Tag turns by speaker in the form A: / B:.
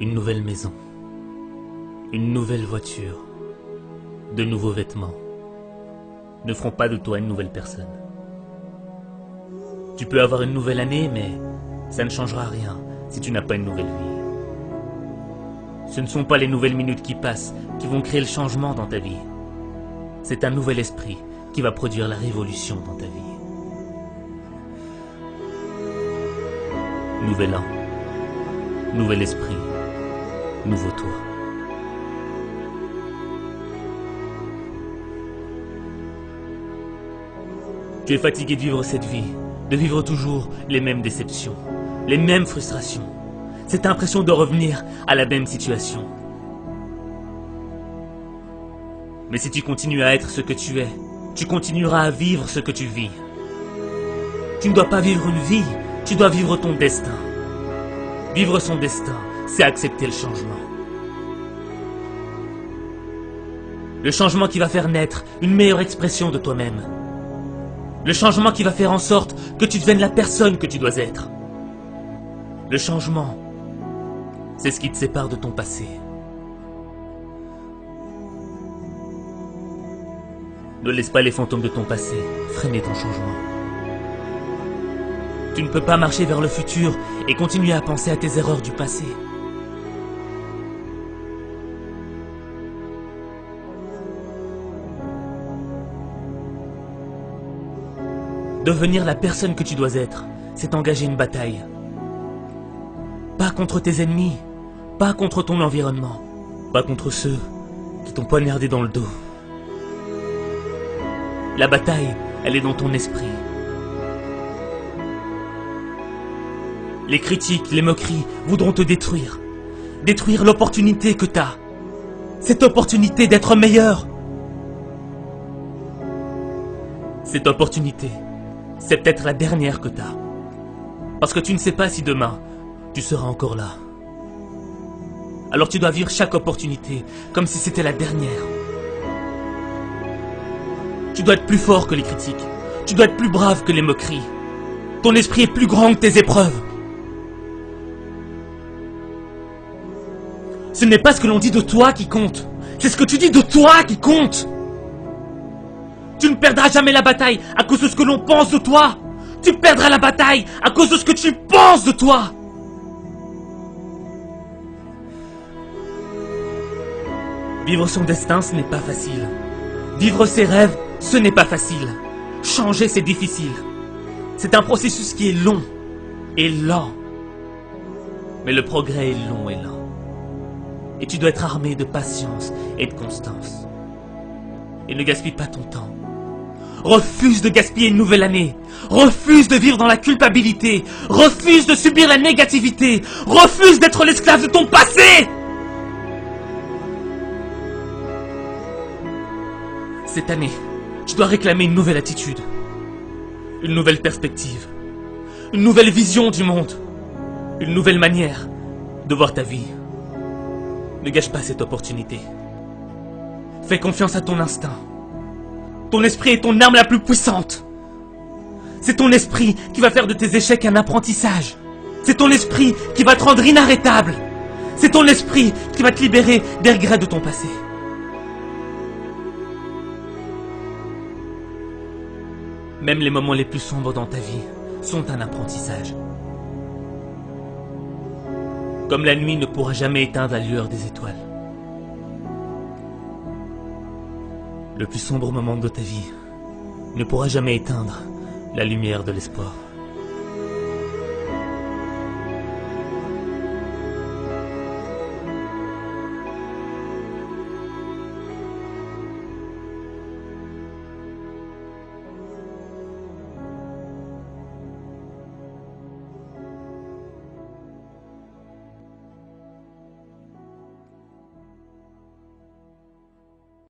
A: Une nouvelle maison, une nouvelle voiture, de nouveaux vêtements ne feront pas de toi une nouvelle personne. Tu peux avoir une nouvelle année, mais ça ne changera rien si tu n'as pas une nouvelle vie. Ce ne sont pas les nouvelles minutes qui passent qui vont créer le changement dans ta vie. C'est un nouvel esprit qui va produire la révolution dans ta vie. Nouvel an, nouvel esprit, nouveau toi. Tu es fatigué de vivre cette vie, de vivre toujours les mêmes déceptions, les mêmes frustrations, cette impression de revenir à la même situation. Mais si tu continues à être ce que tu es, tu continueras à vivre ce que tu vis. Tu ne dois pas vivre une vie, tu dois vivre ton destin. Vivre son destin, c'est accepter le changement. Le changement qui va faire naître une meilleure expression de toi-même. Le changement qui va faire en sorte que tu deviennes la personne que tu dois être. Le changement, c'est ce qui te sépare de ton passé. Ne laisse pas les fantômes de ton passé freiner ton changement. Tu ne peux pas marcher vers le futur et continuer à penser à tes erreurs du passé. Devenir la personne que tu dois être, c'est engager une bataille. Pas contre tes ennemis, pas contre ton environnement, pas contre ceux qui t'ont poignardé dans le dos. La bataille, elle est dans ton esprit. Les critiques, les moqueries voudront te détruire. Détruire l'opportunité que t'as. Cette opportunité d'être meilleur. Cette opportunité, c'est peut-être la dernière que t'as. Parce que tu ne sais pas si demain, tu seras encore là. Alors tu dois vivre chaque opportunité comme si c'était la dernière. Tu dois être plus fort que les critiques. Tu dois être plus brave que les moqueries. Ton esprit est plus grand que tes épreuves. Ce n'est pas ce que l'on dit de toi qui compte. C'est ce que tu dis de toi qui compte. Tu ne perdras jamais la bataille à cause de ce que l'on pense de toi. Tu perdras la bataille à cause de ce que tu penses de toi. Vivre son destin, ce n'est pas facile. Vivre ses rêves, ce n'est pas facile. Changer, c'est difficile. C'est un processus qui est long et lent. Mais le progrès est long et lent. Et tu dois être armé de patience et de constance. Et ne gaspille pas ton temps. Refuse de gaspiller une nouvelle année. Refuse de vivre dans la culpabilité. Refuse de subir la négativité. Refuse d'être l'esclave de ton passé. Cette année, tu dois réclamer une nouvelle attitude. Une nouvelle perspective. Une nouvelle vision du monde. Une nouvelle manière de voir ta vie. Ne gâche pas cette opportunité. Fais confiance à ton instinct. Ton esprit est ton arme la plus puissante. C'est ton esprit qui va faire de tes échecs un apprentissage. C'est ton esprit qui va te rendre inarrêtable. C'est ton esprit qui va te libérer des regrets de ton passé. Même les moments les plus sombres dans ta vie sont un apprentissage. Comme la nuit ne pourra jamais éteindre la lueur des étoiles. Le plus sombre moment de ta vie ne pourra jamais éteindre la lumière de l'espoir.